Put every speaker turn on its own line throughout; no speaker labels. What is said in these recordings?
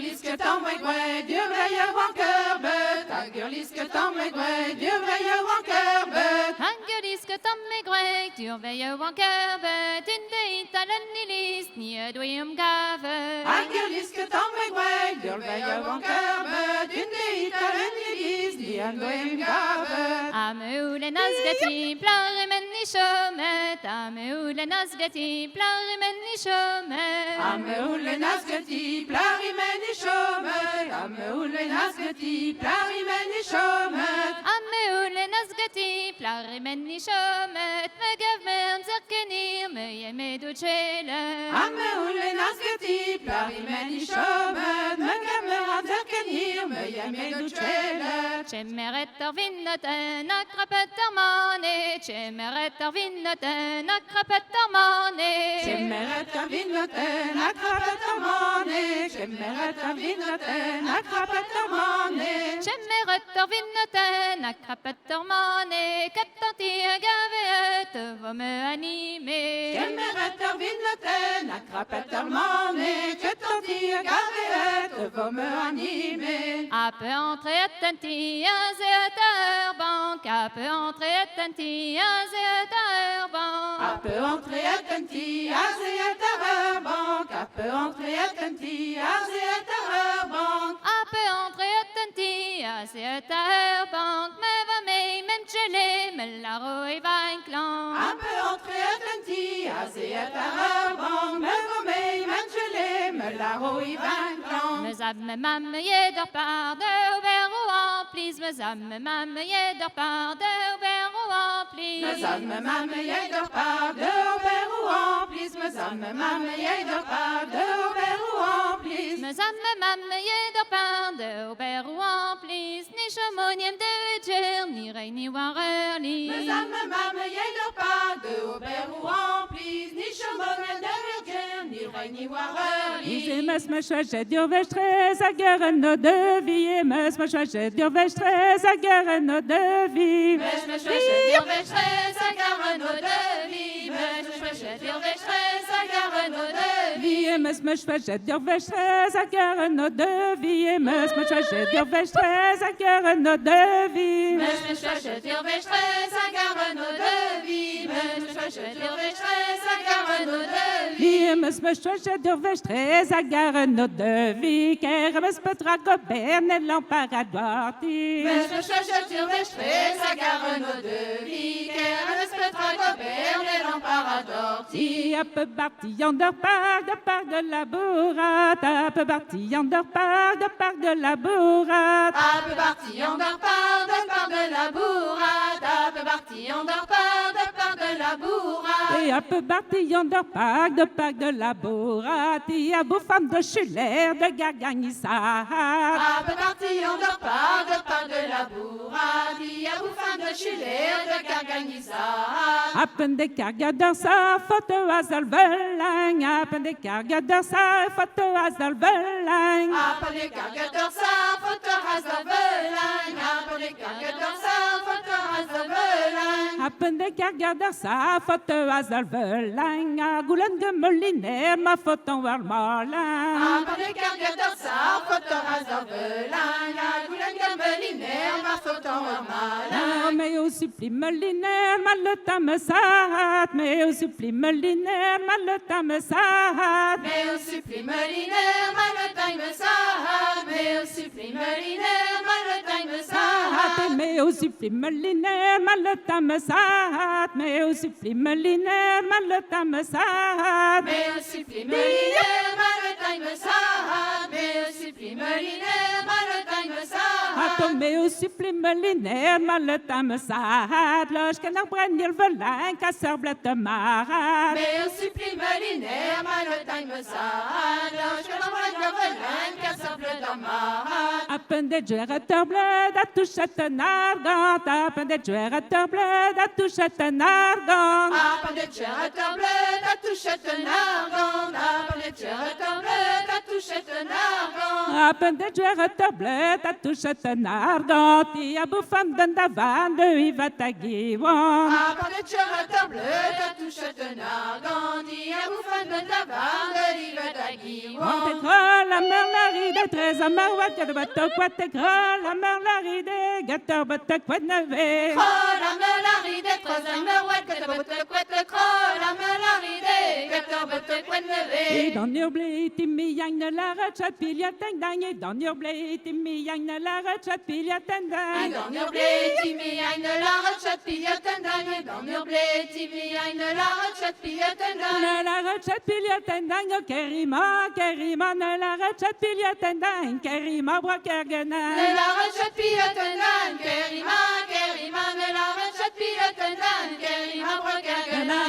girlisque tam meg gwe, du veille wanker bet. A girlisque tam meg gwe, du veille wanker bet.
A girlisque tam meg gwe, du veille wanker bet. In de italen nilis, ni doyum gave.
A girlisque tam meg gwe, du veille wanker bet. In de italen nilis, ni doyum gave.
Ameulen asgati, plare men ni chomet. Ameulen asgati, plare men ni chomet.
Ameulen asgati, plare men ni chomet. Ameulen asgati, plare men ni chomet.
Ameulen asgati, plare men ni chomet. Me gav me zerkenir, me yeme ducele.
Ameulen asgati, plare men ni chomet. Me gav me zerkenir, me yeme ducele.
Cemeret ar vinnoten, akrapet ar mane. Cemeret ar vinnoten, akrapet ar mane.
Cemmeret ar vinnoten, akrapet ar mane. Cemmeret ar vinnoten, akrapet ar mane.
Cemeret ar vinnoten, akrapet ar mane. Kattanti gavet, vo me anime.
Cemmeret ar vinnoten, akrapet ar mane. Kattanti gavet, vo me anime.
A peu entre attenti, a zeater bank. A peu entre attenti, a zeater bank.
A peu entrer attenti, a zeater bank. A peu entrer attenti, a zeater bank.
A peu entre attenti, a zeater bank. Me va me mem chele, me la roi va en clan.
A peu entrer attenti, a zeater bank. Me vomei mangelé, me la roi vanclan.
Me zab me mam ye dor par de ober ou please. Me zab me mam ye dor par de ober ou please.
Me zan me mame ye dor par de ober ou amplis. Me zan me mame ye dor par de ober ou amplis.
Me zab me mam ye dor par de ober ou please. Ni chamoniem de ger, ni rei ni warerli.
Me zan me mame ye dor par de ober ou amplis. Ni chamonel de verger, ni rei ni warerli.
Izemes me chwajet dur vechtrez a garen no de vie. Mes me chwajet dur vechtrez a garen no de vie.
Mes me chwajet dur vechtrez a garen no de vie. Mes me chwajet dur vechtrez a garen no de vie.
Mes me chwajet dur vechtrez a garen no de vie. Mes me chwajet dur vechtrez a garen no de vie.
Mes me chwajet dur vechtrez a garen no de vie. Mes me chwajet dur vechtrez a garen no de vie.
Mes me chwajet dur vechtrez a garen no de vie. Ker mes petra gobern et l'emparadoirti.
Mes me chwajet dur vechtrez a garen no de vie. Ker mes petra gobern et l'emparadoirti.
A peu parti en dehors par de la bourrate. A peu parti en dehors par de la bourrate.
A peu parti en dehors par de la bourrade. A peu parti en dehors par de la bourrade.
Et a peu parti en dehors par de la bourrate. Et a beau femme de Schuller, de Garganissa.
A peu parti en dehors par de la bourrade. Il y a bouffin de Schiller, de Garganissa.
A peine des cargadeurs, sa faute à Zalvelang. A peine des cargadeurs, sa faute à Zalvelang.
A peu des cargadors, ça, photo Razavelang. A peu des cargadors, ça, photo Razavelang.
A peine des cargadeurs, sa faute à Zalvelang. A Goulen de Moliner, ma faute en Warmalin.
A peu des cargadors, ça, photo Razavelang. A Goulen de Moliner, ma photo Warmalin.
Mais au supplie Moliner, mal le tam sahat. Mais au supplie Moliner, mal le tam sahat.
Mais au supplie Moliner, mal le time sahat. Mais au supplie Moliner, mal le time sahat.
Mais au supplie Moliner, mal le tam sahat. Mais au supplie Moliner, mal le tam sahat.
Mais au supplie Moliner, mal le time sahat. Mais au supplie Moliner, mal le time sahat.
Mais au supplie Moliner, mal le tam sahat. Lorsqu'un arbre il velin, casseur blette marat.
Mais au supplie Moliner, mal le time sahat. Lorsque l'embrun de Velin, qu'à simple d'Amarat.
À peine des joueurs bled, à touchette nargante. À peine des joueurs bled, à touchette nargante.
A pas de tchère bleu, ta touchette nargande. A pas de tchère bleu, ta touchette nargande.
Apen de joueur bleu, ta touche ten arganti, a bouffam d'un davan de Ivatagivon.
Apprends de chorata bleu, ta touche ten argandi, à bouffan de tavan de l'Ivatagi.
On t'écrole la mer la ride, très amarouat, que de bateau quoi t'écrole la mer la ride, gâteau bateau quoi de neve.
La melaride, trois amoureux, que te botte quoi te crolle, la melaride, que te botte quoi de
Et
lever.
dans n'oublie Timmy yang ne la rechat pilia tendang, et dans n'oublie Timmy yang ne la rechat pilia tendang.
Dans your blé, Timmy, I ne la rechat pilotendang. Dans your blé, Timmy, I ne la rechat pilotendang.
Ne la rechat pilia tendang, Kerima, Kerima, ne la rechat pilia tendang, Kerima bra
Ne
kergena.
la rechat pilotendang. Kerima, Kerima, ne la rechat pilotendang. Kerima, brokergena.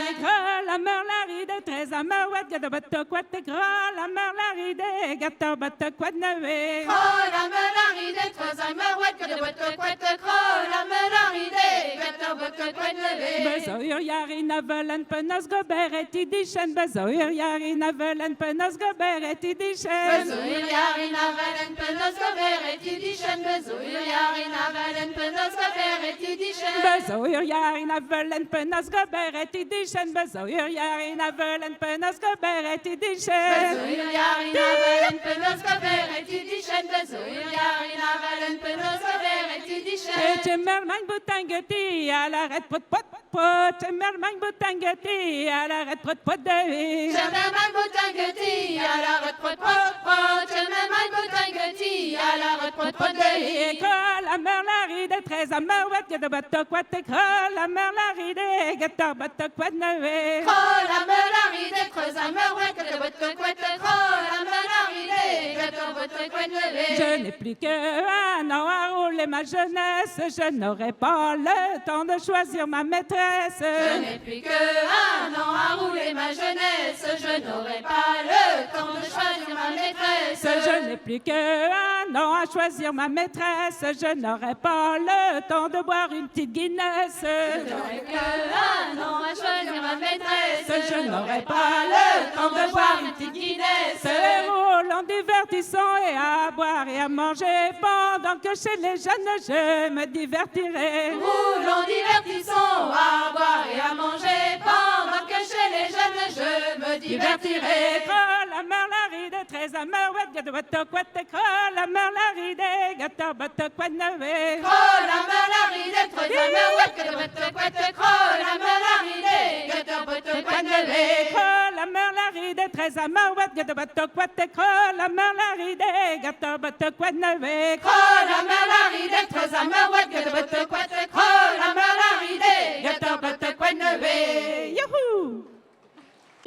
La mer la ride, très amarouat, que de bateau quoi t'écrole la mer la ride, gâteau bateau quoi de neve.
La melaride, trois amoureux, que te botte quoi te crolle, la melaride, que te botte quoi de lever.
Bezoir jarina velen penas goberet idischen, bezoir jarina velen penas goberet idischen.
Bezoir jarina velen penos goberet idischen. Bezoir jarina velen penos goberet idischen.
Bezoir jarina velen penas goberet idischen, bezoir jarina velen penas goberet idischen.
Bezoir jarina velen penos goberet idischen. Bezoir jarina velen penos goberet idischen.
Et je mermang boutangeti à l'arrêt pot pot pot, je mermang boutangeti à l'arrêt pot pot de.
Chemin botangeti à la retraite pot. Chemin botangeti à la retraite pot de.
École la mer la ride, très amarouette, que de bateau quoi t'école la mer la ride, gâteau bateau quoi de neve.
La melaride, creuse à merouet, que te botte quoi te crolle. La melaride, que te botte quoi de lever.
Je n'ai plus qu'un an à rouler ma jeunesse, je n'aurai pas le temps de choisir ma maîtresse.
Je n'ai plus qu'un an à rouler ma jeunesse, je n'aurai pas le temps de choisir ma maîtresse.
Je n'ai plus qu'un an à choisir ma maîtresse, je n'aurai pas le temps de boire une petite Guinness.
Je n'aurai qu'un an à choisir ma maîtresse,
Je n'aurai pas le temps de boire une petite
Guinness.
C'est roulant, divertissant et à boire et à manger pendant que chez les jeunes je me divertirai.
Roulons, divertissons, à boire et à manger, pendant que chez les jeunes je me divertirai.
La mer la ride, très amarouette, gâteau bateau quoi t'écrole la mer la ride, gâteau bateau quoi de neve.
La melaride, très amoureux, que te botte quoi te crolle. La melaride, que te botte quoi de lever.
La mer la ride, très amarouette, gâteau bateau quoi t'écrole la mer la ride, gâteau bateau quoi de neve.
La melaride, très amoureux, que te botte quoi te crolle. La melaride, que te botte quoi de lever.
Youhou!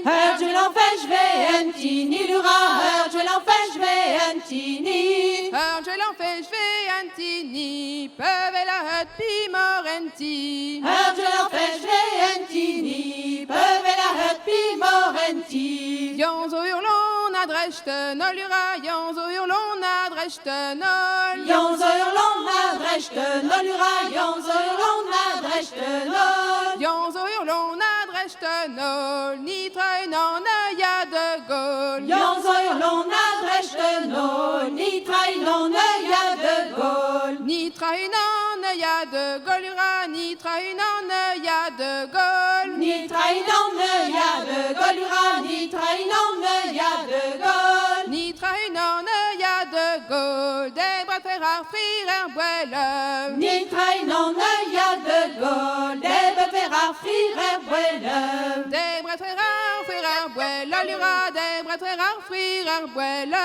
Hör je l'enfais, je vais un tini lura. Hör je l'enfais, je vais un tini.
Hör je l'enfais, je vais un tini, peuve la hut pi morenti.
Hör je l'enfais, je vais un tini. Peuve la hut pi morenti.
Jans och hurlon adrechte nolura, jans och hurlon adrechte nol.
Jans och hurlon adrechte nolura. Jans och hurlon adrechte nol.
Jans och hurlon adrechte nol, ni tröjnan ja de gol.
Jans och hurlon adrechte nol. Ni trainon ja de gol.
Ni tröjnan ja de golura, ni tröjnan ja de gol.
Ni trainon ja de golura. Ni trainon ja de gol.
Ni tröjnan ja de gol, des bras frères frères boile.
Ni trainon ja de gol. Des befferar frirer boile.
Des bras frères boile, lura, des bras frères boile.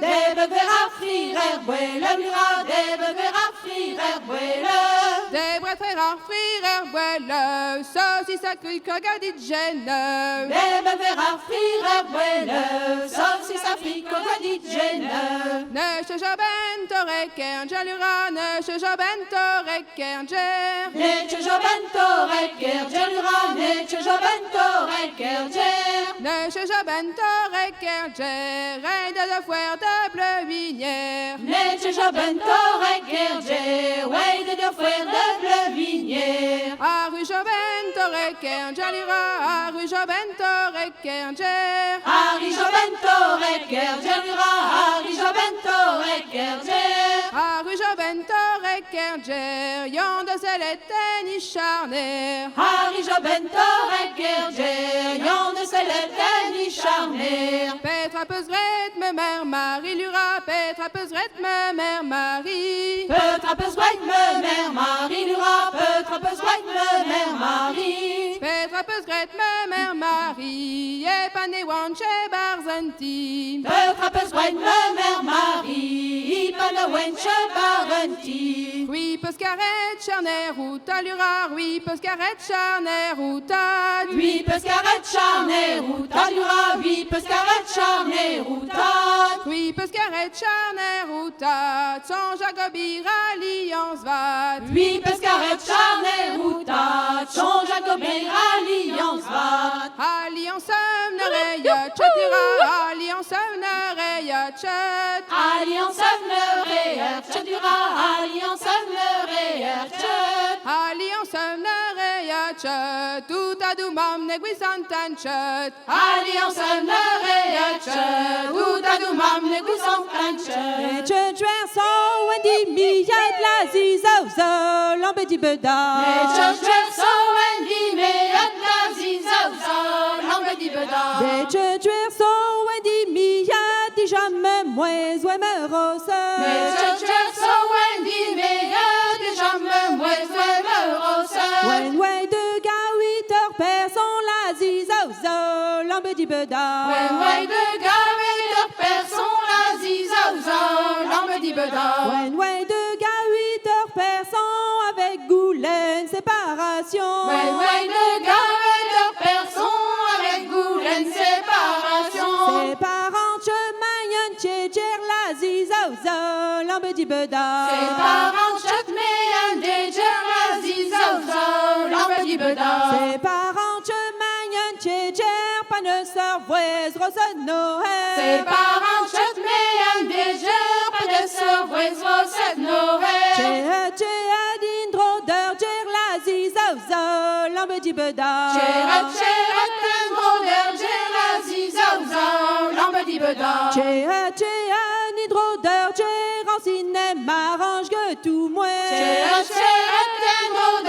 Des befferar frirer boile. Lura, des befferar frirer boile.
Des bras frères boile, saucisse à cuit cogadit gêne.
Des befferar frirer boile. Sauf si ça fric au godit gêne.
Ne se joben toreken, jalura, ne se joben toreken, jer.
Nece jobento reker gelura. Nece jobento reker ger.
Ne se joben toreken, jer. Reine de foire de bleu vinière.
Nece jobento reker ger. Weide de foire de bleu vinière.
A rue joben toreken, rekken, jalura, ruja bento rekken, jer.
Arija bento rekker, jalura, arija bento rekker, jer.
Ruja bento rekken, jer, yonde seleten i charner.
Arija bento rekker, jer, yonde seleten i charner.
Petra peusgret me mère Marie, lura, Petra peusgret me mère Marie.
Petra peusgret me mère Marie, lura, Petra peusgret me mère Marie.
Petra peusgret me mère Marie, et pané wanche barzanti.
Petra peusgret me mère Marie, pana wenche barenti.
Oui, pescaret charner ou talura, oui, pescaret charner ou tad.
Oui, pescaret charner ou talura, oui, pescaret charner ou tad.
Oui, pescaret charner ou tad, son jagobir alliance vat.
Oui, pescaret charner ou tad, son jagobir alliance vat.
Alliance nereya chatira, alliance nereya chat.
Alliance nereya chatira, alliance nereya chat.
Alliance nereya chat, tout à doumam neguisantan chat.
Alliance nereya chat, tout à doumam neguisantan chat.
Church so Wendy mi yad la zizo lambe di beda.
Church so Wendy me at la zizo lambe di beda.
Church so Wendy mi yad di jamais moins ou me rose.
Church so Wendy me at jamais moins ou me rose.
When way de ga 8 heures personne la zizo lambe di beda.
When de gawe personne la zizo lambe di beda.
When way de ga 8 heures personne avec Goulen séparation.
When de gawe personne avec Goulen séparation.
Ses parents chemin yon tchéger la zizo lambe di beda.
Ses parents chat me and la zizo lambe di beda.
Ses parents chemin yon tchéger pas ne servoise rose Noël.
Ses parents chat me and pas de surprise cette Noël.
Tché din drodeur ger la zizo lambe di beda.
Chéret, gros la zizo lambe di beda.
Tché din drodeur ger en cinéma arrange que tout moins.
Chéret, gros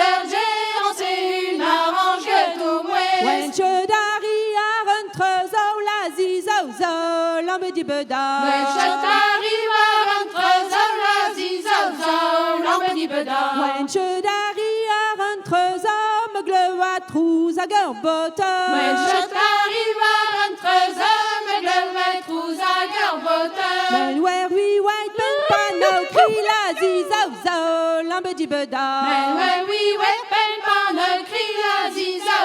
on sait une arrange que tout moins.
When chodari a rentrezau la zizo lambe di beda.
T'arrives à rentrezau la zizo lambe di beda.
When chodari a rentrezau me gleu a trouz a gerbota.
T'arrives à rentrezau me gleu trous à gerbota.
When where we white pen pano cri la zizo lambe di beda.
When we wet pen pan cri la zizo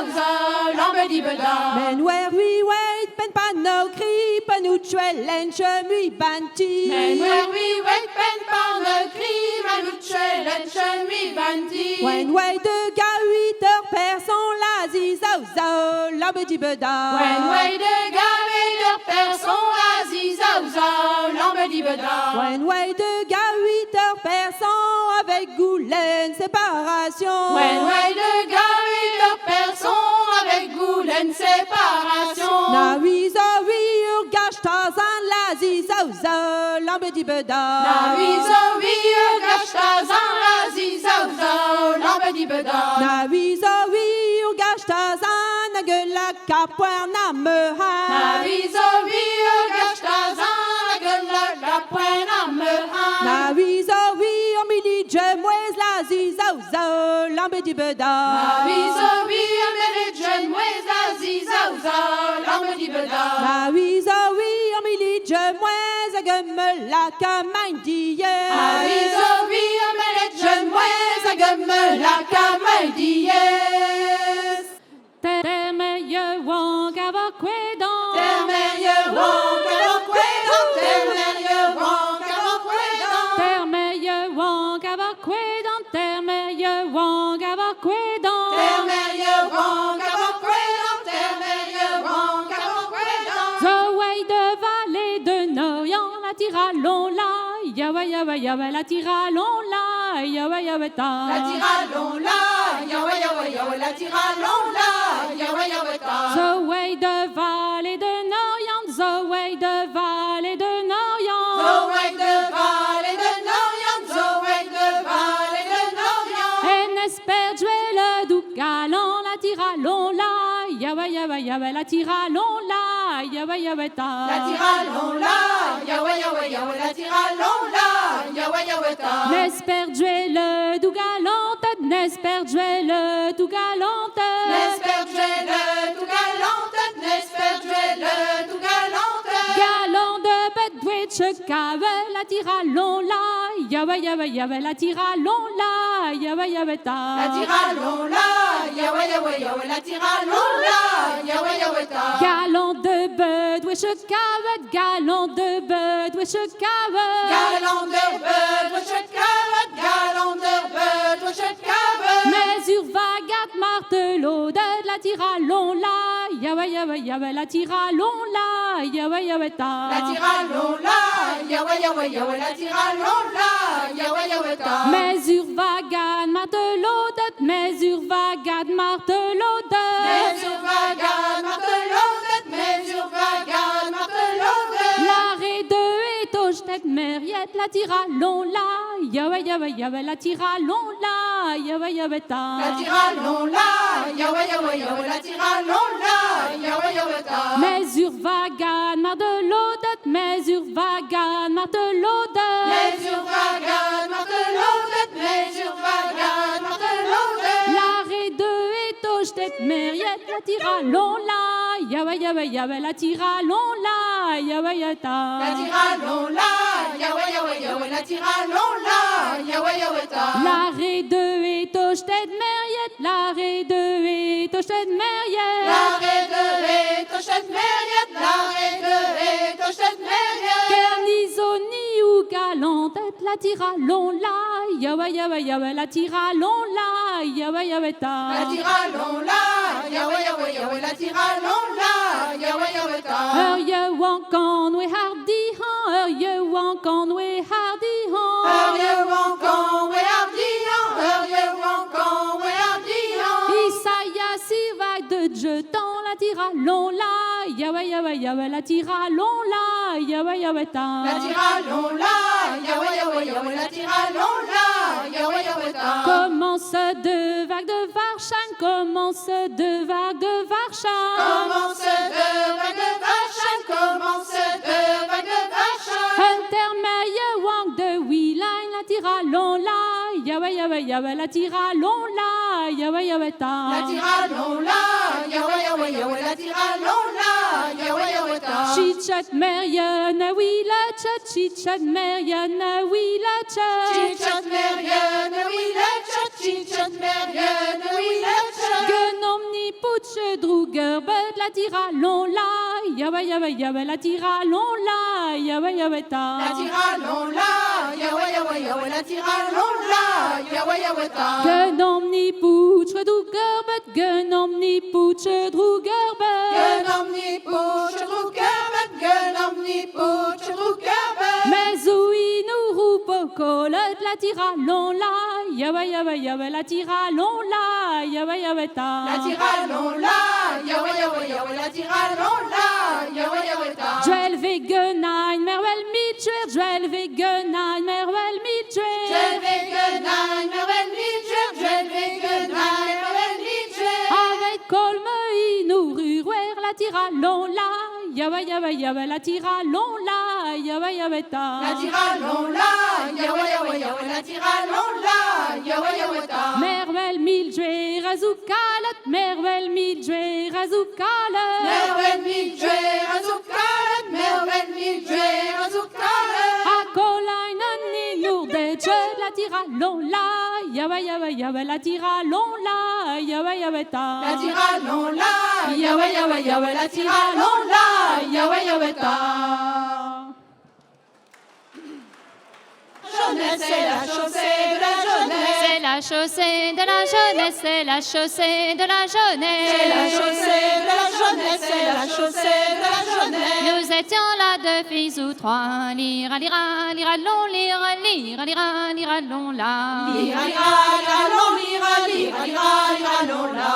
lambe di beda.
Men where we white pen pano cri panuchuel en chemui banti.
When we wet pen pan cri manuche len mi banti.
When way de ga 8 heures personne la zizo lambe di beda.
When way de gawe personne la zizo lambe di beda.
When way de ga 8 heures personne avec Goulen séparation.
When way de gawe personne avec Goulen séparation.
Na wizo ur gashtazan la zizo lambe di beda.
Na wizo gashtazan la zizo lambe di beda.
Na wizo ur gashtazan na gueula capoir na me ha.
Na wizo gashtazan la poena me ha.
Na wizo ur mili jemwez la zizo lambe di beda.
Na wizo amere mwez la zizo lambe di beda.
Na wizo ur mili jemwez a gemme la kamain diye.
Na wizo amere mwez a gemme la kamay diyes.
Termeje wonk ava kwedan.
Termerje wonk ava kwedan. Termerje wonk ava kwedan.
Termeje wonk ava kwedan. Termeje wonk ava kwedan.
Termerje wonk ava kwedan. Termerje wonk ava kwedan.
Zo way de vallée de Noyan, la tiralon la, yawa la tiralon la, yawa ta.
La tiralon la, yawa la tiralon-la, yawa-yawa-ta.
The way de vallée de Norian, the way de vallée de Norian.
The way de vallée de Norian, the way de vallée de Norian.
En espère jouer le doux galant, la tiralon la, yawa yawa yawa, la tiralon la, yawa yawa ta.
La tiralon-la, yawa-yawa-yawa, la tiralon-la, yawa-yawa-ta.
N'espère jouer le doux galant, n'espère jouer le doux galant.
N'espère jouer le tout galante, n'espère jouer le tout galante.
Galant de bête douée, cave, la tiralon la, yawa yawa yawa, la tiralon la, yawa yawa ta.
La tiralon-la, yawa-yawa-yawa, la tiralon-la, yawa-yawa-ta.
Galant de bête douée, cave, galant de bête douée, cave.
Galant de bœuf, checave, galant de bœuf, checave.
Mesure vagat martelot de la tiralon la, yawa yawa yawa, la tiralon la, yawa yawa ta.
La tiralon-la, yawa-yawa-yawa, la tiralon-la, yawa-yawa-ta.
Mesure vagat martelot de, mesure vagat martelot de.
Mesure vagat, martelot, mesure vagat, martelot.
L'arrêt de étoge tête mériette, la tiralon la, yawa yawa yawa, la tiralon la, yawa yawa ta.
La tiralon-la, yawa-yawa-yawa, la tiralon-la, yawa-yawa-ta.
Mesure vagat martelot de, mesure vagat martelot de.
Mesure vagat, martelot, mesure vagat, martelot.
L'arrêt de étoge tête mériette, la tiralon la, yawa yawa yawa, la tiralon la, yawa yawa ta.
La tiralon-la, yawa-yawa-yawa, la tiralon-la, yawa-yawa-ta.
L'arrêt de étoge tête mériette, l'arrêt de étoge tête mériette.
L'arrêt de Tochette Mériette, l'arrêt de Tochette Mériette.
Garnisoni ou galant tête, la tiralon la, yawa yawa yawa, la tiralon la, yawa yawa ta.
La tiralon-la, yawa-yawa-yawa, la tiralon-la, yawa-yawa-ta.
Je wankan we hardy han, je wankan we hardy han.
Wankon, we hardian, wankon, we hardian.
Isaya si vague de jetant, la tiralon la, yawa yawa yawa, la tiralon la, yawa yawa ta.
La tiralon-la, yawa-yawa-yawa, la tiralon-la, yawa-yawa-ta.
Commence deux vagues de Varchan, commence deux vagues de Varchan.
Commence de vague de Varchan, commence de vague de Varchan.
Intermeille wang de Wiline, la tiralon la, yawa yawa yawa, la tiralon la, yawa yawa ta.
La tiralon-la, yawa-yawa-yawa, la tiralon-la, yawa-yawa-ta.
Chichat Marianne, oui la chat, chichat Marianne, oui la chat.
Chichat Marianne, oui la chat, chichat Marianne, oui la chat.
Genomni putsch druger bed, la tiralon la, yawa yawa yawa, la tiralon la, yawa yawa ta.
La tiralon-la, yawa-yawa-yawa, la tiralon-la, yawa-yawa-ta.
Genomni putsch druger bed, genomni putsch druger bed.
Genomni poche drukerbet, genomni poche drukerbet.
Mais oui, nous roupe colette, la tiralon la, yawa yawa yawa, la tiralon la, yawa yawa ta.
La tiralon-la, yawa-yawa-yawa, la tiralon-la, yawa-yawa-ta.
Joel Wegenein, Merwell Mitchell, Joel Wegenein, Merwell Mitchell.
Joel Wegenein, Merwell Mitchell, Joel Wegenein, Merwell Mitchell.
Avec Colme, nous ruer la tiralon la, yawa yawa yawa, la tiralon la, yawa yawa ta.
La tiralon-la, yawa-yawa-yawa, la tiralon-la, yawa-yawa-ta.
Merwell Mildred, Razoukalet, Merwell Mildred, Razoukalet.
Merwell Mildred, Razoukalet, Merwell Mildred, Razoukalet.
A Colainen, ni Nourdet, la tiralon la, yawa yawa yawa, la tiralon la, yawa yawa ta.
La tiralon-la, yawa-yawa-yawa, la tiralon-la, yawa-yawa-ta. Jeunesse, c'est la chaussée de la jeunesse.
C'est la chaussée de la jeunesse, c'est la chaussée de la jeunesse.
C'est la chaussée de la jeunesse, c'est la chaussée de la jeunesse.
Nous étions là deux filles ou trois, lira, lira, lira, long, lira, lira, lira, lira, long, la.
Lira, lira, lira, long, lira, lira, lira, lira, long, la.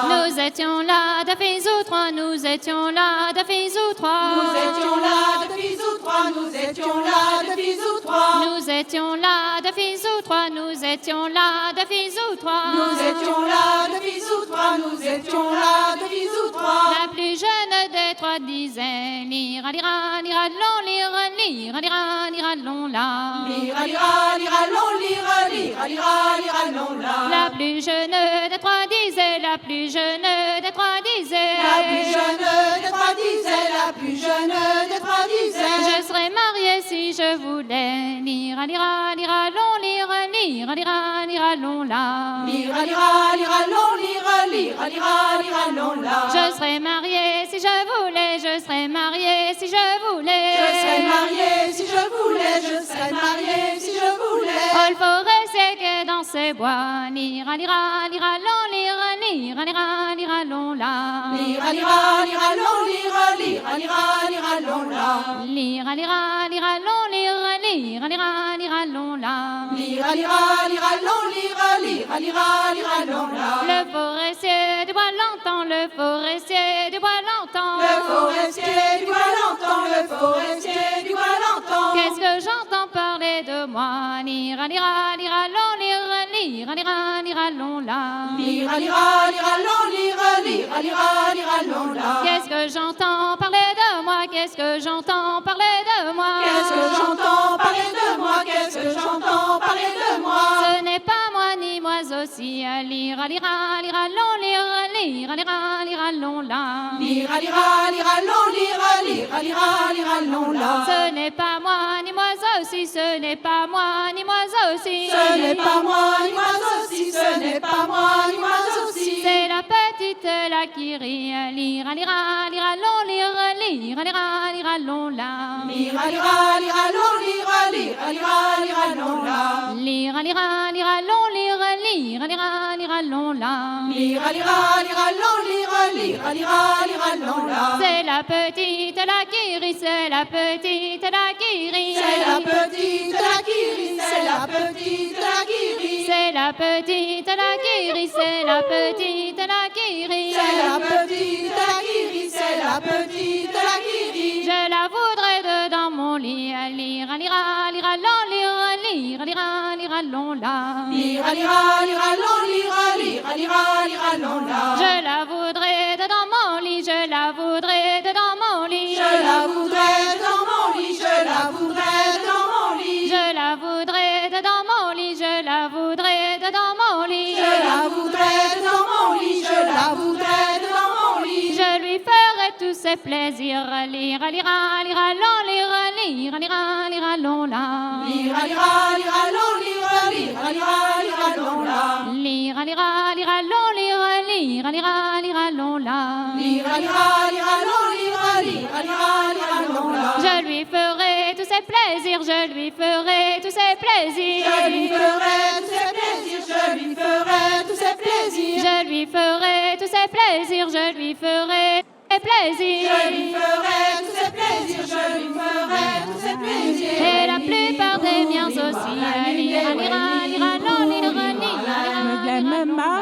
étions là, deux filles ou trois, nous étions là, deux filles ou trois.
Nous étions là, deux filles ou trois, nous étions là, deux filles ou trois.
Nous étions là, deux filles ou trois, nous étions là, deux filles ou trois.
Nous étions là, deux filles ou trois, nous étions là, deux filles ou trois.
La plus jeune des trois disait lira, lira, lira, long, lira, lira, lira, lira, long, la.
Lira, lira, lira, long, lira, lira, lira, lira, long, la.
La plus jeune des trois disait, la plus jeune des trois disait.
La plus jeune des trois disait, la plus jeune des trois disait.
Je serais mariée si je voulais lira, lira, lira, long, lira, lira, lira, lira, long, la.
Lira, lira, lira, long, lira, lira, lira, lira, long, la.
Je serais mariée si je voulais, je serais mariée si je voulais.
Je serais mariée si je voulais, je serais mariée si je voulais.
Oh, le forestier que dans ces bois, lira, lira, lira, long, lira, lira, lira, lira, long, la.
Lira, lira, lira, long, lira, lira, lira, lira, long, la.
Lira, lira, lira, long, lira, lira, lira, lira, long, la.
Lira, lira, lira, long, lira, lira, lira, lira, long, la.
Le forestier du bois l'entend, le forestier du bois l'entend.
Le forestier du bois l'entend, le forestier du bois l'entend.
Qu'est-ce que j'entends parler de moi? Lira, lira, lira, long, lira, lira, lira, lira, long, la.
Lira, lira, lira, long, lira, lira, lira, lira, long, la.
Qu'est-ce que j'entends parler de moi? Qu'est-ce que j'entends parler de moi?
Qu'est-ce que j'entends parler de moi? Qu'est-ce que j'entends parler de moi?
Ce n'est pas moi ni moi aussi. Lira, lira, lira, long, lira, lira, lira, lira, long, la.
Lira, lira, lira, long, lira, lira, lira, lira, long, la.
Ce n'est pas moi ni moi aussi. Ce n'est pas moi ni moi aussi.
Ce n'est pas moi ni moi aussi, ce n'est pas moi ni moi aussi.
C'est la petite là qui rit. Lira, lira, lira, long, lira, lira, lira, lira, long, la.
Lira, lira, lira, long, lira, lira, lira, lira, long, la.
Lira, lira, lira, long, lira, lira, lira, lira, long, la.
Lira, lira, lira, long, lira, lira, lira, lira, long, la.
C'est la petite là qui rit, c'est la petite là qui rit.
C'est la petite là qui rit, c'est la petite là qui rit.
C'est la petite là qui rit, c'est la petite là qui rit.
C'est la petite là qui rit, c'est la petite là qui rit.
Je la voudrais dedans mon lit. Lira, lira, lira, long, lira, lira, lira, lira, long, la.
Lira, lira, lira, long, lira, lira, lira, lira, long, la.
Je la voudrais dedans mon lit, je la voudrais dedans mon lit.
Je la voudrais dans mon lit, je la voudrais dans mon lit.
Je la voudrais dedans mon lit, je la voudrais dedans mon lit.
Je la voudrais dans mon lit, je la voudrais dans mon lit.
Je lui ferai tous ses plaisirs. Lira, lira, lira, long, lira, lira, lira, lira, long, la.
Lira, lira, lira, long, lira, lira, lira, lira, long, la.
Lira, lira, lira, long, lira, lira, lira, lira, long, la.
Lira, lira, lira, long, lira, lira, lira, lira, long, la.
Je lui ferai tous ses plaisirs, je lui ferai tous ses plaisirs.
Je lui ferai tous ses plaisirs, je lui ferai tous ses plaisirs.
Je lui ferai tous ses plaisirs, je lui ferai ses plaisirs.
Je lui ferai tous ses plaisirs, je lui ferai tous ses plaisirs.
Et la plupart des miens aussi. Lira, lira, lira, long, lira, lira, lira.
Mamma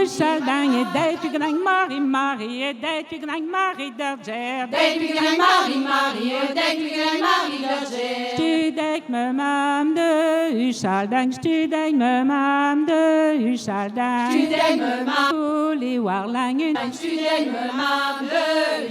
Chaldang et Daytuglang Marie Marie et Daytuglang Marie Derger.
Daytuglang Marie Marie, Daytuglang Marie Derger.
Studek me mam de Chaldang, studek me mam de Chaldang.
Studek me mam.
Tous warlang une.
Studek me mam de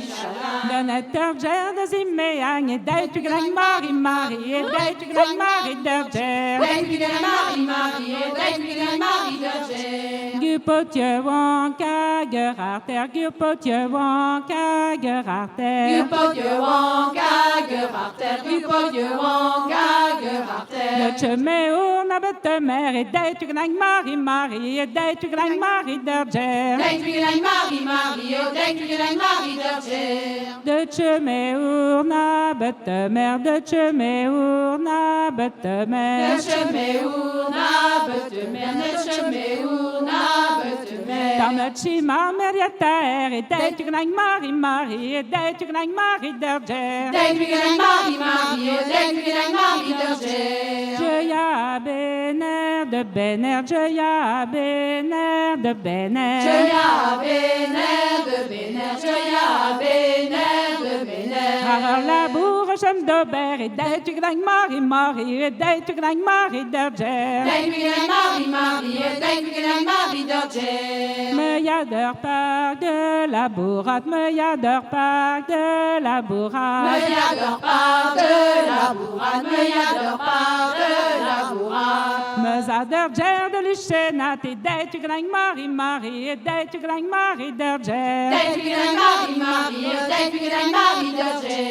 Chaldang.
Donateur Ger de Ziméang et Daytuglang Marie Marie et Daytuglang Marie Derger.
Daytuglang Marie Marie, Daytuglang Marie Derger.
Gupotje wonka gerarter, gupotje wonka gerarter.
Gupotje wonka gerarter, Gupotje wonka gerarter.
Le chemin na bette mer et Daytuglang Marie Marie et Daytuglang Marie Derger.
Daytuglang Marie Marie, Daytuglang Marie Derger.
De chemin na bette mer, de chemin na bette mer.
De chemin na bette mer, de chemin na bette mer.
Tamachima meriater et Daytuglang Marie Marie et Daytuglang Marie Derger.
Daytuglang Marie Marie, Daytuglang Marie Derger.
Je ya bener de Béner, Joya Béner de Béner.
Joya Béner de Béner, Joya Béner de Béner.
Alors la bourre, j'aime d'Aubert, et d'être grand Marie, Marie, et d'être grand Marie d'Urgère.
Dijk Marie, Marie, dijk Marie d'Urgère.
Me yadeur parc de la bourrade, me yadeur parc de la bourrade.
Me yadeur par de la bourrade, me yadeur par de la bourrade.
Me zadeur Ger de Luchenat, et d'être grand Marie, Marie, et d'être grand Marie d'Urgère.
Dijk Marie, Marie, dijk Marie d'Urgère.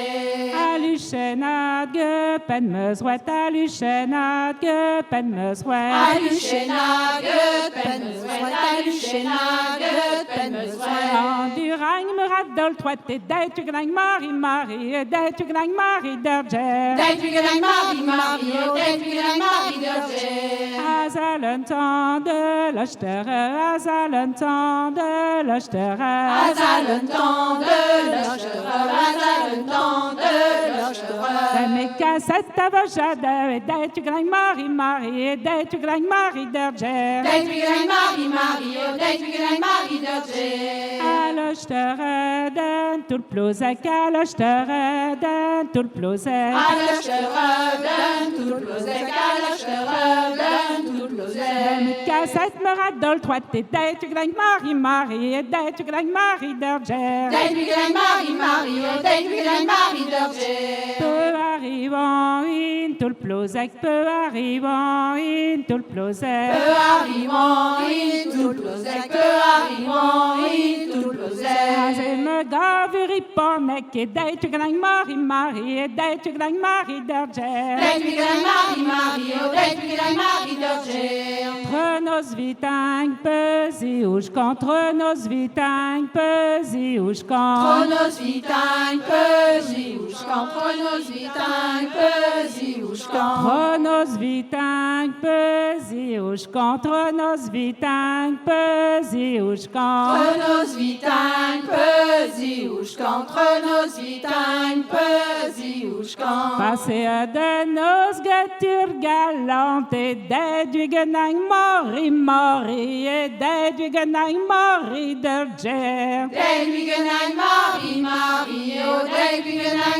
À Luchenat, que peine me souhaite, à Luchenat, que peine me souhaite.
À Luchenat, peine me souhaite, à Luchenat, peine me souhaite.
En Duragne me radole, toi, et d'être grand Marie, Marie, et d'être grand Marie d'Urgère.
Dijk Marie, Marie, dijk Marie d'Urgère.
Azalentan de l'Ochterre, Azalentan de l'Ochterre.
Azalentan de l'Ochterre, Azalentan de l'Ochterre.
Mes cassettes avocades, et d'être grand Marie, Marie, et d'être grand Marie d'Urgère.
Dijk Marie, Marie, dijk Marie d'Urgère.
À l'Ochterre d'un tout le plosec, à l'Ochterre d'un tout le plosec.
À l'Ochterre, d'un tout le plosec, à l'Ochterre, d'un tout le plosec.
Mes cassettes me radolent, toi, et d'être grand Marie, Marie, et d'être grand Marie d'Urgère.
Dijk Marie, Marie, dijk Marie d'Urgère.
Peu arrivant in tout le plosec, peu arrivant in tout le plosec.
Peu arrivant in tout le plosec, peu arrivant in tout le plosec.
Et me gaveri ponec, et d'être grand Marie, Marie, et d'être grand Marie d'Urgère.
Dijk Marie, Marie, dijk Marie d'Urgère.
Entre nos vitang, pesi ușcan, entre nos vitang, pesi ușcan.
Tronos vitang, pezi ușcan, tronos vitang, pezi ușcan.
Entre nos vitang, pesi ușcan, entre nos vitang, pesi ușcan.
Tronos vitang, pezi ușcan, tronos vitang, pezi ușcan.
Passer de nos gâturi galante, d'edwigenang Marie, Marie, et d'edwigenang Marie d'Urgère.
Dijk Marie, Marie, dijk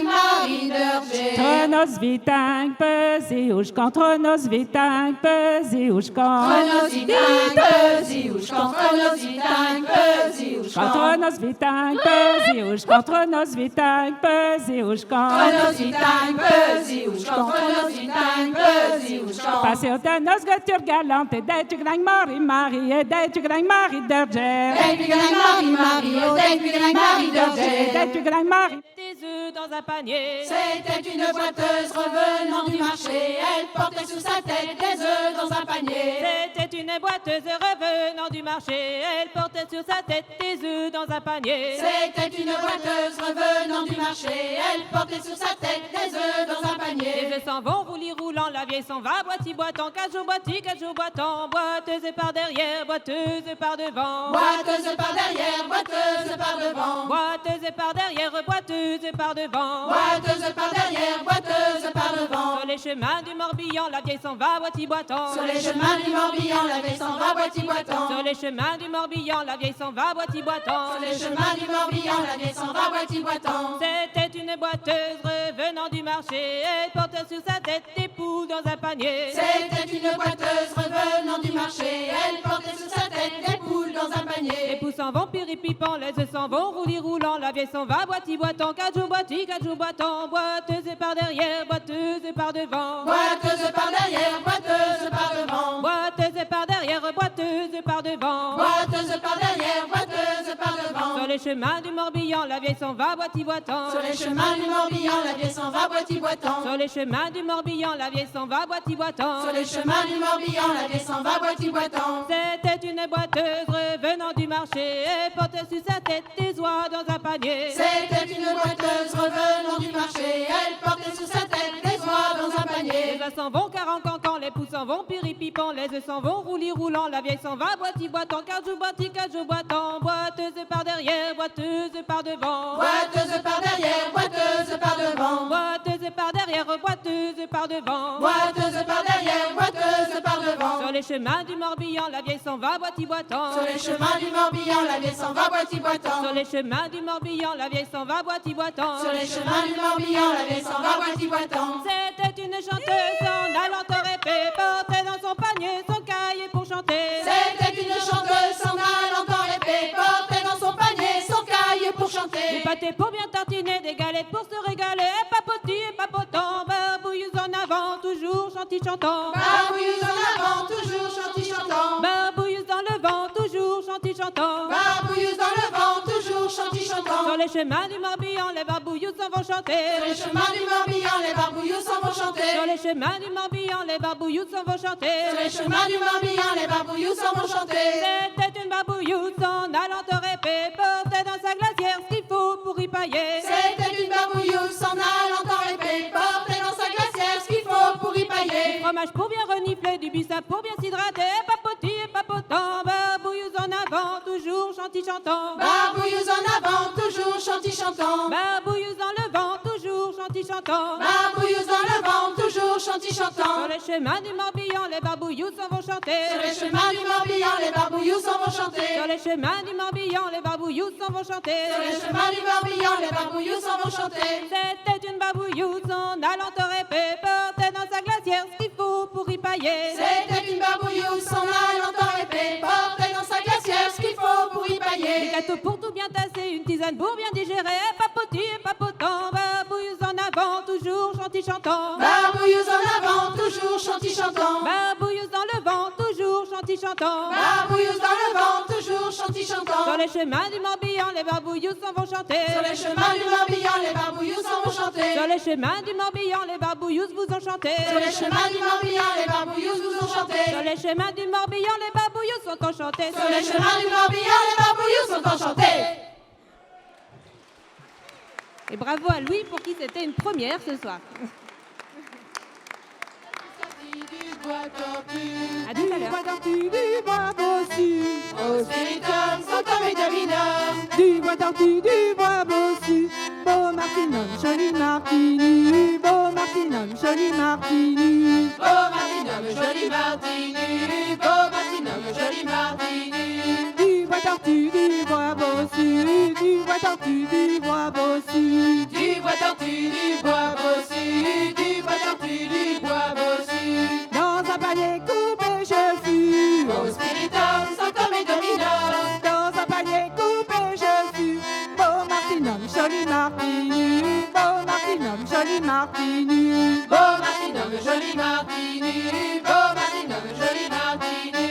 Marie d'Urgère.
Entre nos vitang, pesi ușcan, entre nos vitang, pesi ușcan.
Tronos vitang, pezi ușcan, tronos vitang, pezi ușcan.
Entre nos vitang, pesi ușcan, entre nos vitang, pesi ușcan.
Tronos vitang, pezi ușcan, tronos vitang, pezi ușcan.
Passer de nos gâturi galante, d'être grand Marie, Marie, et d'être grand Marie d'Urgère.
Dijk Marie, Marie, dijk Marie d'Urgère.
D'être grand Marie.
Des œufs dans un panier.
C'était une boiteuse revenant du marché. Elle portait sous sa tête des œufs dans un panier.
C'était une boiteuse revenant du marché. Elle portait sur sa tête des œufs dans un panier.
C'était une boiteuse revenant du marché. Elle portait sur sa tête des œufs dans un
Les
panier.
œufs s'en vont, roulis roulant, la vieille s'en va, boiti boitant, cajou boiti, cajou boitant, boiteuse par derrière, boiteuse par devant.
Boiteuse par derrière, boiteuse par devant.
Boiteuse par derrière, boiteuse par devant.
Boiteuse par derrière, boiteuse par devant.
Sur les chemins du Morbihan, la vieille s'en va, boiti boitant.
Sur les chemins du Morbihan, la vieille s'en va boiti boitant.
Sur les chemins du Morbihan, la vieille s'en va, boiti boitant.
Sur les chemins du Morbihan, la vieille s'en va boiti boitant.
C'était une boiteuse revenant du marché. Elle portait sur sa tête des poules dans un panier.
C'était une boiteuse revenant du marché. Elle portait sous sa tête des poules dans un
Les
panier.
poules s'en vont, piripipant, les œufs s'en vont, roulis roulant, la vieille s'en va, boiti boitant, cajou boitant, boiteuse par derrière, boiteuse par devant.
Boiteuse par derrière, boiteuse par devant.
Boiteuse par derrière, boiteuse par devant.
Boiteuse par derrière, boiteuse par devant.
Sur les chemins du Morbihan, la vieille s'en va, boiti boitant.
Sur les chemins du Morbihan, la vieille s'en va boiti boitant.
Sur les chemins du Morbihan, la vieille s'en va, boiti boitant.
Sur les chemins du Morbihan, la vieille s'en va boiti boitant.
C'était une boiteuse revenant du marché. Elle portait sur sa tête des oies dans un panier.
C'était une boiteuse revenant du marché. Elle portait sous sa tête des oies dans un
Les
panier.
œufs s'en vont, caran-cancan, les poules s'en vont, piripipant, les œufs s'en vont, roulis roulant, la vieille s'en va, boiti boitant, cajou boitant, boiteuse par derrière, boiteuse par devant.
Boiteuse par derrière, boiteuse par devant.
Boiteuse par derrière, boiteuse par devant.
Boiteuse par derrière, boiteuse par devant.
Sur les les chemins du Morbihan, la vieille s'en va boiti-boitant.
Sur les chemins du Morbihan, la vieille s'en va boiti-boitant.
Sur les chemins du Morbihan, la vieille s'en va boiti-boitant.
Sur les chemins du Morbihan, la vieille s'en va boiti-boitant.
C'était une chanteuse en allant au répé, portait dans son panier son cahier pour chanter.
C'était une chanteuse s'en allant en répé, portait dans son panier son cahier pour
Du
chanter.
pâté pour bien tartiner, des galettes pour se régaler, papoti et papotant, barbouilleuse en avant, toujours chantis chantant.
Barbouilleuse en avant, toujours chantis chantant.
Barbouilleuse dans le vent, toujours chantis chantant.
Barbouilleuse dans le vent, toujours chantis chantant.
Sur les chemins du Morbihan, les barbouilleuses s'en vont chanter.
Sur les chemins du Morbihan, les barbouilleuses s'en vont chanter.
Sur les chemins du Morbihan, les barbouilleuses s'en vont chanter.
Sur les chemins du Morbihan, les barbouilleuses s'en vont chanter.
C'était une barbouilleuse en allant au répé, portait dans sa glacière ce qu'il faut pour y pailler.
C'était une barbouilleuse s'en allant en répé, portait dans sa glacière ce qu'il faut pour y pailler.
Fromage pour bien renifler, du bissap pour bien s'hydrater, papoti et papotant, barbouilleuse en avant, toujours chantis chantant.
Barbouilleuse en avant, toujours chantis chantant.
Barbouilleuse dans le vent, toujours chantis chantant.
Barbouilleuse dans le vent, toujours chantis chantant.
Sur les chemins du Morbihan, les barbouilleuses s'en vont chanter.
Sur les chemins du Morbihan, les barbouilleuses s'en vont chanter.
Sur les chemins du Morbihan, les barbouilleuses s'en vont chanter.
Sur les chemins du Morbihan, les barbouilleuses s'en vont chanter.
C'était une barbouilleuse en allant au répé, portait dans sa glacière ce qu'il faut pour y pailler.
C'était une barbouilleuse s'en allant en répé, portait dans sa glacière ce qu'il faut pour y
Des
pailler.
gâteaux pour tout bien tasser, une tisane pour bien digérer, papoti et papotant, barbouilleuse en avant, toujours chantis chantant.
Barbouilleuse en avant, toujours chantis chantant.
Barbouilleuse dans le vent, toujours chantis chantant.
Barbouilleuse dans le vent, toujours chantis chantant.
Sur les chemins du Morbihan, les barbouilleuses s'en vont chanter.
Sur les chemins du Morbihan, les barbouilleuses s'en vont chanter.
Sur les chemins du Morbihan, les barbouilleuses vous ont chanté.
Sur les chemins du Morbihan, les barbouilleuses vous ont chanté.
Sur les chemins du Morbihan, les barbouilleuses sont enchantés.
Sur les chemins du Morbihan, les barbouilleuses sont enchantés.
Et bravo à Louis pour qui c'était une première ce soir. À tout à l'heure.
Du bois bossu,
Au spiritum, sanctum et dominum.
du bois tortu, du bois bossu. Beau Martinum, joli Martini, beau Martinum, joli Martini.
Beau Martinum, joli Martini. Beau Martinum, joli Martini.
Du bois tortu, du bois bossu, du bois tortu, du bois bossu.
Du bois tortu, du bois bossu. Du bois tortu, du bois bossu.
Dans un panier coupé, je fus.
Au spiritum, sanctum et dominum.
Dans un panier coupé, je fus. Beau Martinum, joli Martini, beau Martinum, joli Martini.
Beau Martinum, joli Martini. Beau Martinum, joli Martini.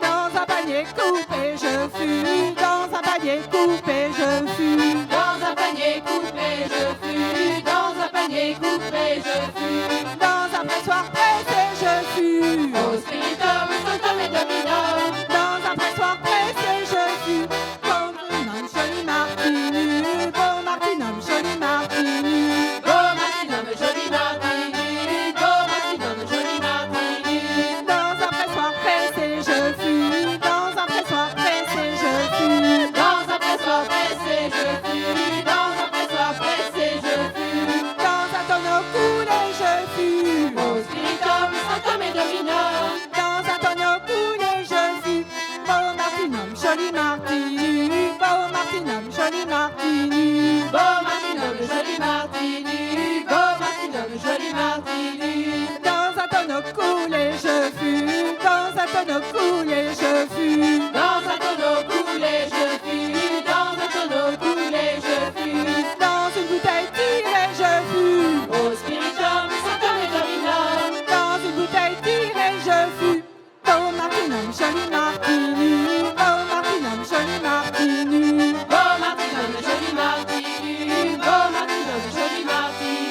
Dans un panier coupé, je fus. Dans un panier coupé, je fus.
Dans un panier coupé, je fus. Dans un panier coupé, je fus.
Dans un pressoir pressé, je fus.
Au spiritum, sanctum et dominum.
Dans un pressoir pressé, je fus. Beau Martinum, joli Martini, beau Martinum, joli Martini.
Beau Martinum, joli Martini. Beau Martinum, joli Martini.
Dans un pressoir pressé, je fus. Dans un pressoir pressé, je fus.
Dans un pressoir pressé, je fus. Dans un pressoir pressé, je fus.
Dans un tonneau coulé, je fus.
Au spiritum, sanctum et dominum.
Dans un tonneau coulé, je fus. Beau Martinum, joli Martini, beau Martinum, joli Martini.
Beau Martinum, joli Martini. Beau Martinum, joli Martini.
Dans un tonneau coulé, je fus. Dans un tonneau coulé, je fus.
Dans un tonneau coulé, je fus. Dans un tonneau coulé, je fus.
Dans une bouteille tirée, je fus.
Au spiritum, sanctum et dominum.
Dans une bouteille tirée, je fus. Beau Martinum, joli Martini, beau Martinum, joli Martini.
Beau Martinum, joli Martini. Beau Martinum, joli Martini.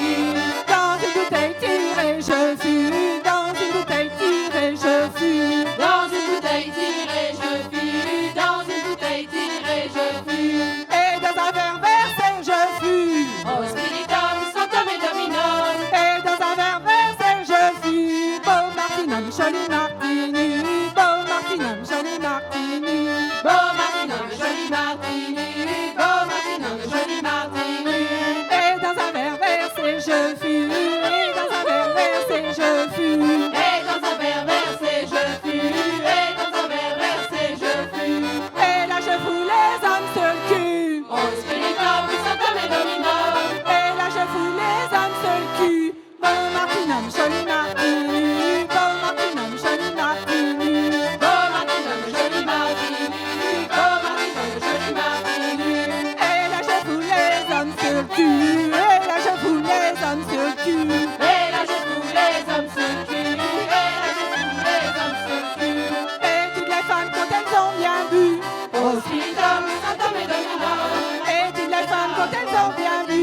au spiritum, Saint-Homme et Domino.
Et toutes les femmes quand elles ont bien vu,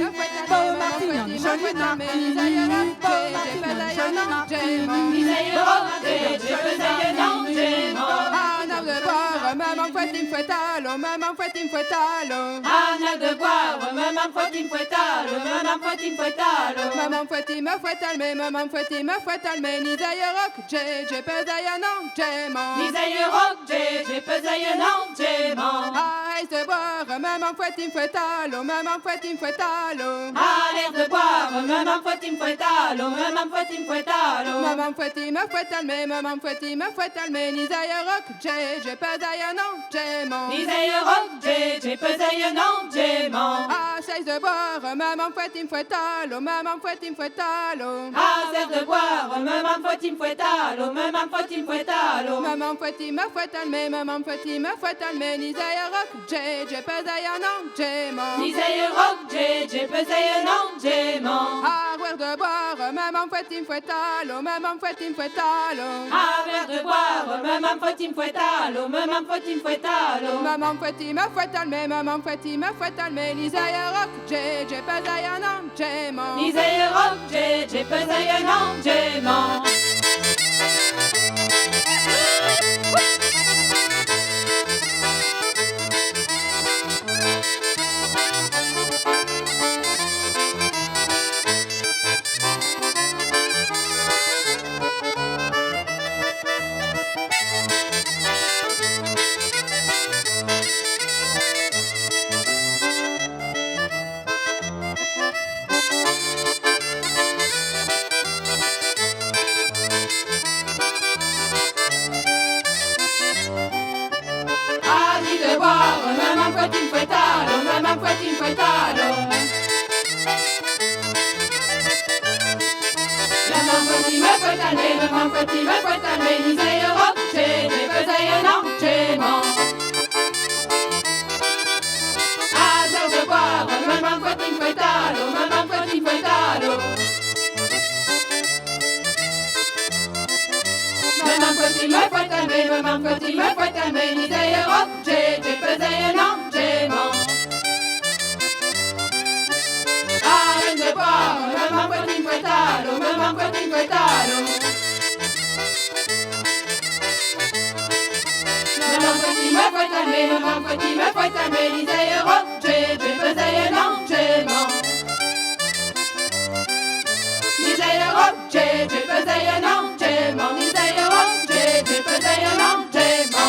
Beau Martignon, joli Martignon, Beau Martignon, joli Martignon.
Isaïe Rock, j'ai pesé non, j'ai mort.
Anna de boire, maman fouette, fouette à l'eau, maman fouette à l'eau.
Anna de boire, maman fouette, fouette à l'eau, maman fouette, fouette à l'eau.
Maman fouette, maman fouette almé, Isaïe Rock, j'ai pesé non, j'ai mort.
Isaïe Rock, j'ai pesé non, j'ai mort.
Arrête de boire, maman fouette à l'eau, maman fouette à l'eau.
À l'air de boire, maman fouette à l'eau, maman fouette à l'eau.
Maman fouette almé, Isaïe Rock, j'ai pesé non, j'ai mort.
Isaïe Rock, j'ai pesé non, j'ai mort.
Ah, cesse de boire, maman fouette à l'eau, maman fouette à l'eau.
À l'air de boire, maman fouette à l'eau, maman fouette à l'eau.
Maman fouette almé, Isaïe Rock, j'ai pesé non, j'ai mort.
Isaïe Rock, j'ai pesé non, j'ai mort.
Ah, verre de boire, maman fouette à l'eau, maman fouette à l'eau.
À verre de boire, maman fouette à l'eau, maman fouette à l'eau.
Maman fouette almé, Isaïe Rock, j'ai pesé non, j'ai mort.
Isaïe Rock, j'ai pesé non, j'ai mort. Maman fouette à l'eau, maman fouette à l'eau. Maman fouette à l'eau, Isaïe Rock, j'ai pesé non, j'ai mort. À l'heure de boire, maman fouette à l'eau, maman fouette à l'eau. Maman fouette à l'eau, Isaïe Rock, j'ai pesé non, j'ai mort. Arrête de boire, maman fouette à l'eau, maman fouette à l'eau. Maman fouette à l'eau, Isaïe Rock, j'ai pesé non, j'ai mort. Isaïe Rock, j'ai pesé non, j'ai mort. Isaïe Rock, j'ai pesé non, j'ai mort.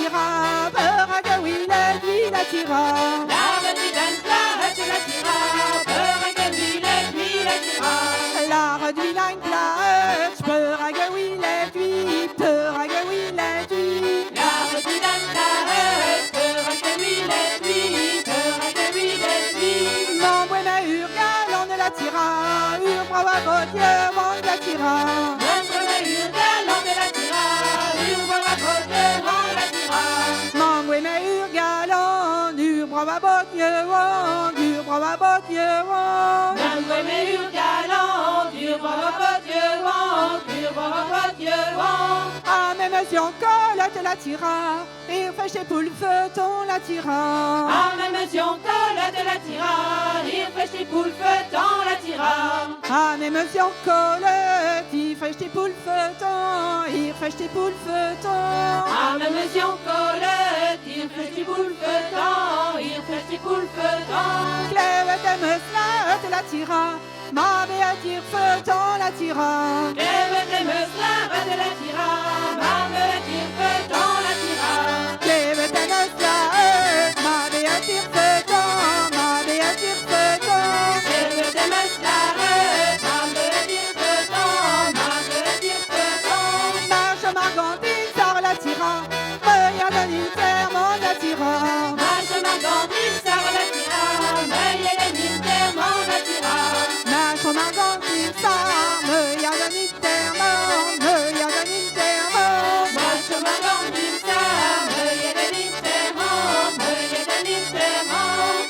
tira, Peragawi la nuit la tira.
La redouane, la tira, Peragawi la nuit la tira.
La redouane, la Peragawi la nuit, Peragawi la nuit.
La redouane, la Peragawi la nuit, Peragawi la nuit.
Mon buena urgal, on la tira, brava Dieu, on la tira. Mon buena urgal, on brava Dieu, brava Dieu, Ah, même si on colle, la tira, et fait chez pour le feu, on la tira.
Ah, même si on colle de la tira, il fait chez pour le feu, dans la tira.
Ah, même si on colle, il fait chez pour le feu, il fait chez pour le feu,
Ah, même si on colle, il fait chez pour le feu, il fait chez pour le feu,
Clève de me la tira, ma béa tire feu, la tira.
Clève de me de la tira, ma me tire feu, dans la tira.
Clève de me ma béa tire feu, ma béa tire feu,
Clève de me ma me tire feu, ma me tire feu,
Marche margantine, sort la tira, regarde l'intérieur, la tira.
Marche margantine, ça la tira, mais il y a les militaires, la tira.
Marche margantine, sort, regarde l'intérieur, regarde l'intérieur.
Marche margantine, ça, mais il y a les militaires, mais il y a les militaires.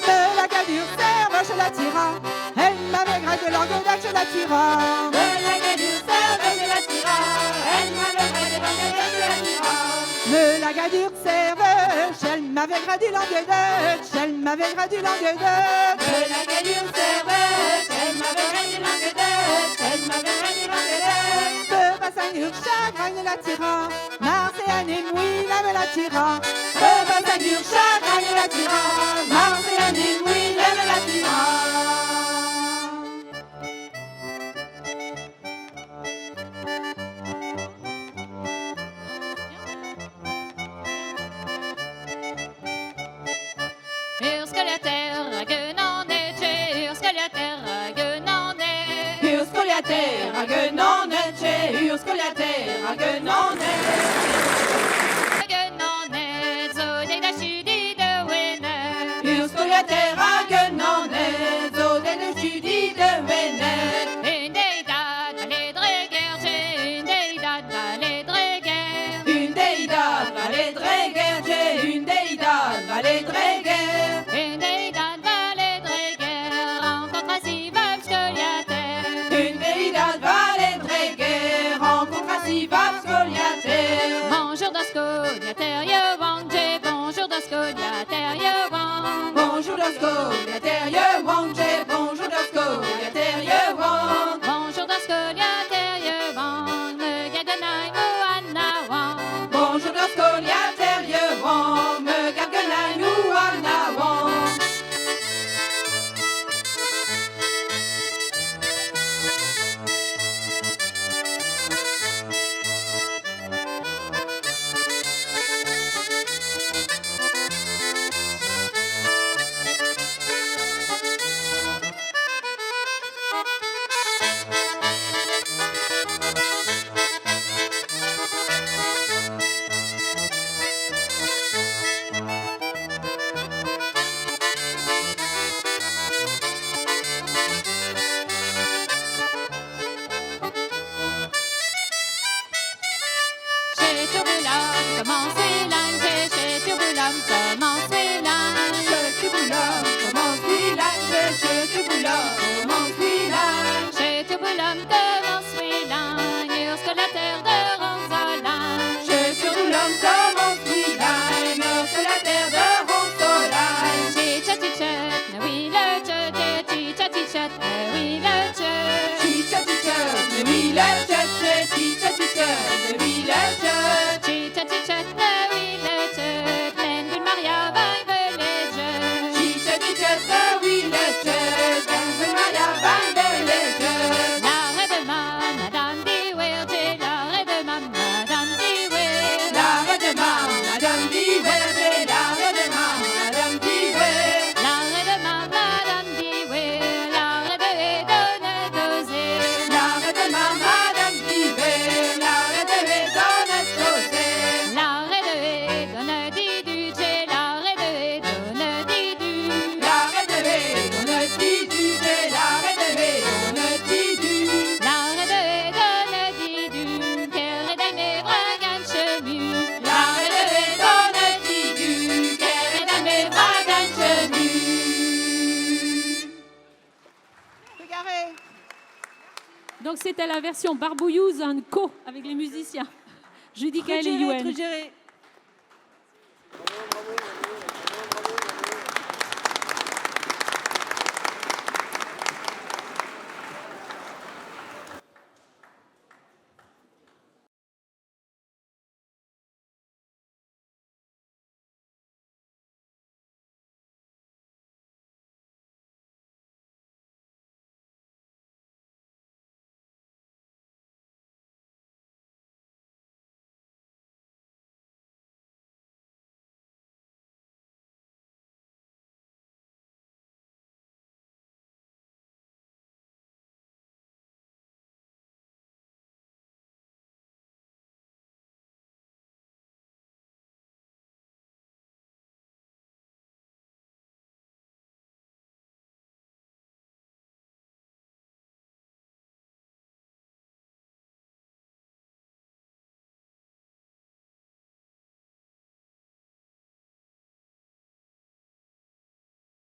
De la gadure serve, je la tira, elle m'avait grâce de l'engueulade, je la tira.
De la gadure, ça, je la tira, elle m'avait fait des banquettes, je la tira.
De la gadure serve, elle m'avait gradu l'engueulade, elle m'avait gradu l'engueulade.
De la gadure, serveuse, elle m'avait fait des banquettes, elle m'avait fait des banquettes.
De Bassagnure, chagrin de la tira, Marseille et oui, la me la tira.
De Bassagnure, chagrin de la tira, Marseille et oui, lève la tira.
Hur skulle jag terra gunnane, hur skulle jag terra gunnane?
Hur skulle jag terra gunnane, hur skulle jag terra gunnane?
Gunnane, så det där tjudig de winne.
Hur skulle jag terra gunnane, så den är tjudig de vänner.
Une deidad va les dräger, une deidad va les dräger.
Une deidad va les dräger, une deidad va les dräger.
Une deidad va les dräger, rencontre ainsi vab skoliater.
Une deidad va les dräger, rencontre ainsi vab skoliater.
Bonjour dans skoliater, je wanje, bonjour dans skoliater, je wang.
Bonjour dans skoliater, je wanje, bonjour dans skoliater, je wang.
Bonjour dans skoliater, je wang, me gaganai mo anna wang.
Bonjour dans skoliater, je wang, me gaganai nu anna wang.
Chez Turbulam, commence Wilan, chez Turbulam, commence Wilan.
Chez Turbulam, commence Wilan, chez Turbulam, commence Wilan.
Chez Turbulam, commence Wilan, ur skolater de Ronsolan.
Chez Turbulam, commence Wilan, sur la terre de Ronsolan.
Chi-cha-chi-chat, na oui le chat, chi-cha-chi-chat, na oui le chat.
Chi-cha-chi-chat, oui le chat, chi-cha-chi-chat, oui le chat.
Chi-cha-chi-chat, na
c'était la version Barbouillouse en co avec les musiciens. Judicaël et Yuen.
Trugéré.
Bravo, bravo.